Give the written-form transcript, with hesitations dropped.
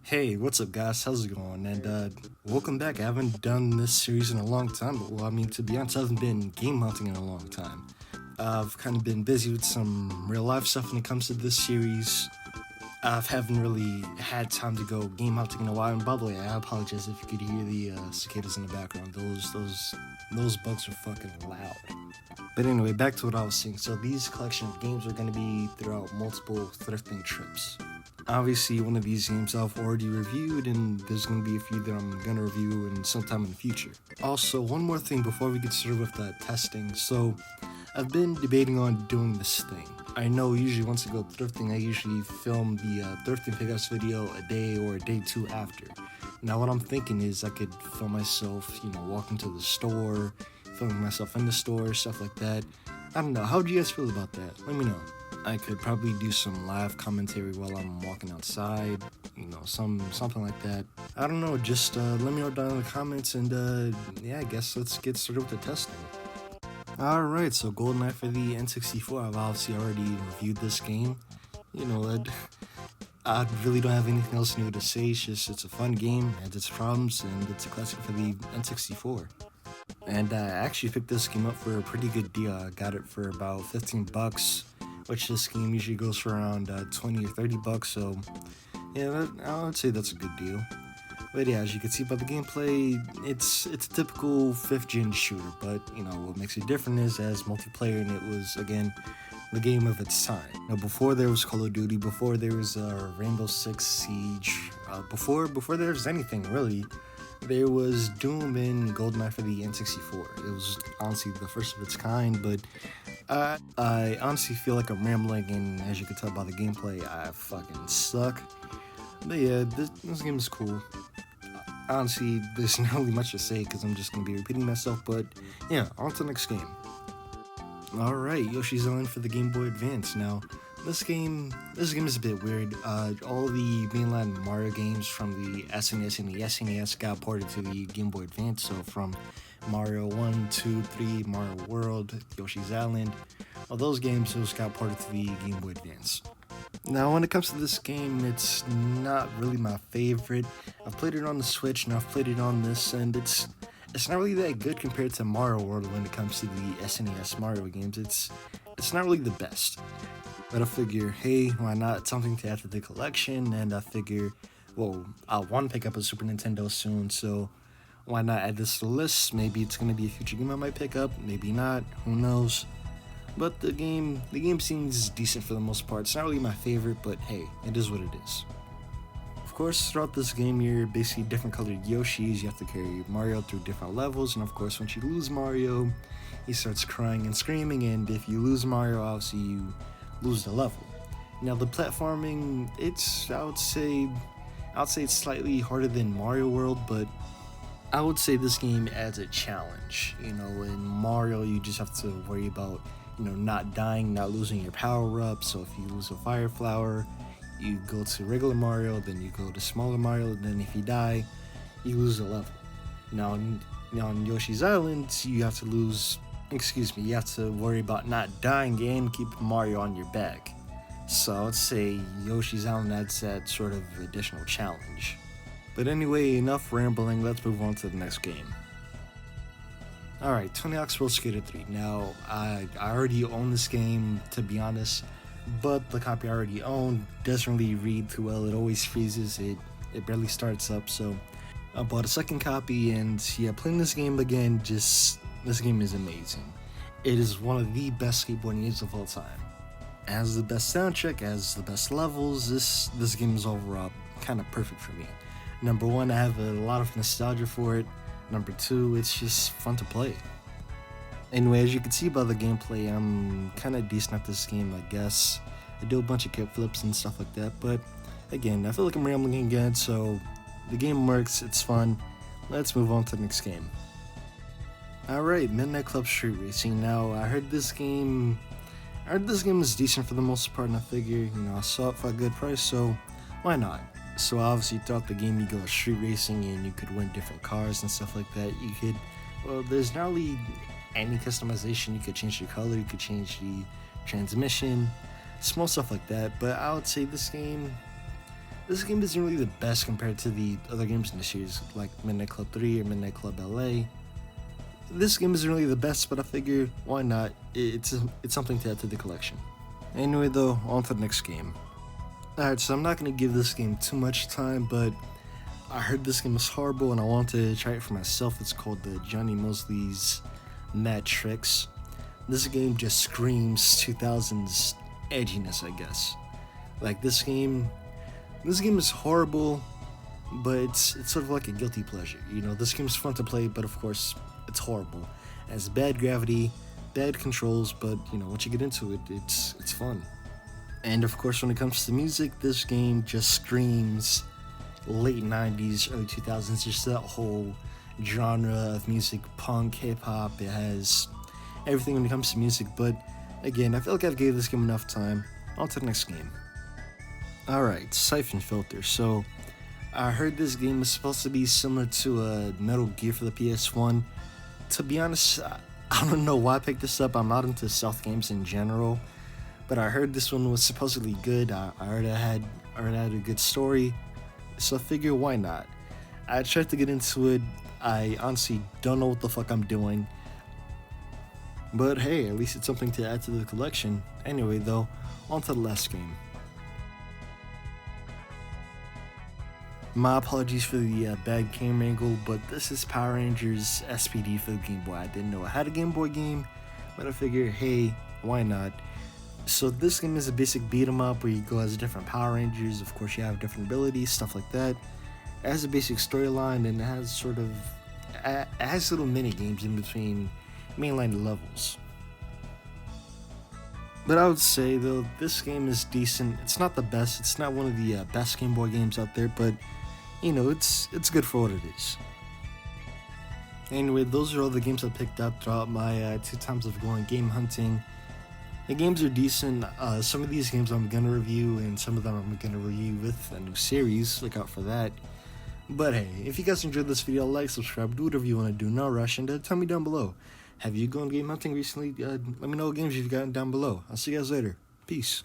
Hey, what's up, guys? How's it going? And welcome back. I haven't done this series in a long time, but well, I mean, to be honest, I haven't been game hunting in a long time. I've kind of been busy with some real life stuff when it comes to this series. I haven't really had time to go game hunting in a while. And by the way, I apologize if you could hear the cicadas in the background. Those bugs are fucking loud. But anyway, back to what I was saying. So these collection of games are going to be throughout multiple thrifting trips. Obviously, one of these games I've already reviewed, and there's going to be a few that I'm going to review in sometime in the future. Also, one more thing before we get started with that testing. So, I've been debating on doing this thing. I know usually once I go thrifting, I usually film the thrifting pickups video a day or a day two after. Now, what I'm thinking is I could film myself, walking to the store, filming myself in the store, stuff like that. I don't know. How do you guys feel about that? Let me know. I could probably do some live commentary while I'm walking outside, something like that. I don't know, just let me know down in the comments, and yeah, I guess let's get started with the testing. Alright, so GoldenEye for the N64, I've obviously already reviewed this game. I really don't have anything else new to say, it's a fun game, it has its problems, and it's a classic for the N64. And I actually picked this game up for a pretty good deal. I got it for about 15 bucks. Which this game usually goes for around 20 or 30 bucks, so yeah, I would say that's a good deal. But yeah, as you can see by the gameplay, it's a typical 5th gen shooter, but what makes it different is as multiplayer, and it was, again, the game of its time. Now, before there was Call of Duty, before there was Rainbow Six Siege, before there was anything really, there was Doom and GoldenEye for the N64. It was honestly the first of its kind, but I honestly feel like I'm rambling, and as you can tell by the gameplay, I fucking suck. But yeah, this game is cool. Honestly, there's not really much to say because I'm just going to be repeating myself, but yeah, on to the next game. Alright, Yoshi's Island for the Game Boy Advance. Now, this game is a bit weird. All the mainline Mario games from the SNES and the SNES got ported to the Game Boy Advance, so from Mario 1, 2, 3, Mario World, Yoshi's Island, all those games those got ported to the Game Boy Advance. Now, when it comes to this game, it's not really my favorite. I've played it on the Switch, and I've played it on this, and it's not really that good compared to Mario World when it comes to the SNES Mario games. It's not really the best. But I figure, hey, why not? It's something to add to the collection, and I figure, well, I want to pick up a Super Nintendo soon, so why not add this to the list? Maybe it's going to be a future game I might pick up, maybe not, who knows. But the game seems decent for the most part. It's not really my favorite, but hey, it is what it is. Of course, throughout this game, you're basically different colored Yoshis. You have to carry Mario through different levels, and of course, once you lose Mario, he starts crying and screaming, and if you lose Mario, obviously you lose the level. Now, the platforming, I would say it's slightly harder than Mario World, but I would say this game adds a challenge. In Mario, you just have to worry about, not dying, not losing your power-up. So if you lose a Fire Flower, you go to regular Mario, then you go to smaller Mario, and then if you die, you lose the level. Now in Yoshi's Island, you have to worry about not dying and keep Mario on your back. So I would say Yoshi's Island adds that sort of additional challenge. But anyway, enough rambling, let's move on to the next game. Alright, Tony Hawk's Pro Skater 3. Now, I already own this game, to be honest, but the copy I already own doesn't really read too well. It always freezes, it barely starts up, so I bought a second copy, and yeah, playing this game again, this game is amazing. It is one of the best skateboarding games of all time. It has the best soundtrack, it has the best levels. This game is overall kind of perfect for me. Number one, I have a lot of nostalgia for it. Number two, it's just fun to play. Anyway, as you can see by the gameplay, I'm kind of decent at this game, I guess. I do a bunch of kickflips and stuff like that, but again, I feel like I'm rambling again, so the game works, it's fun. Let's move on to the next game. Alright, Midnight Club Street Racing. Now, I heard this game is decent for the most part, and I figure, I saw it for a good price, so why not? So obviously throughout the game you go street racing and you could win different cars and stuff like that. There's not really any customization. You could change the color, you could change the transmission, small stuff like that. But I would say this game This game isn't really the best compared to the other games in the series, like Midnight Club 3 or Midnight Club LA. This game isn't really the best, but I figure, why not? It's something to add to the collection. Anyway though, on to the next game. Alright, so I'm not going to give this game too much time, but I heard this game was horrible and I wanted to try it for myself. It's called the Johnny Mosley's Mad Tricks. This game just screams 2000s edginess, I guess. Like this game is horrible, but it's sort of like a guilty pleasure. You know, this game's fun to play, but of course, it's horrible. It has bad gravity, bad controls, but you know, once you get into it, it's fun. And of course, when it comes to music, this game just screams late 90s, early 2000s, just that whole genre of music, punk, hip-hop. It has everything when it comes to music, but again, I feel like I've gave this game enough time. On to the next game. Alright, Siphon Filter. So, I heard this game was supposed to be similar to Metal Gear for the PS1. To be honest, I don't know why I picked this up. I'm not into stealth games in general, but I heard this one was supposedly good. I heard it had a good story, so I figure why not. I tried to get into it. I honestly don't know what the fuck I'm doing, but hey, at least it's something to add to the collection. Anyway though, on to the last game. My apologies for the bad camera angle, but this is Power Rangers SPD for the Game Boy. I didn't know I had a Game Boy game, but I figured, hey, why not? So this game is a basic beat 'em up where you go as different Power Rangers. Of course, you have different abilities, stuff like that. It has a basic storyline, and it has little mini games in between mainline levels. But I would say though, this game is decent. It's not the best. It's not one of the best Game Boy games out there, but you know, it's good for what it is. Anyway, those are all the games I picked up throughout my 2 times of going game hunting. The games are decent. Some of these games I'm gonna review, and some of them I'm gonna review with a new series. Look out for that. But hey, if you guys enjoyed this video, like, subscribe, do whatever you want to do. No rush, and tell me down below. Have you gone game hunting recently? Let me know what games you've gotten down below. I'll see you guys later. Peace.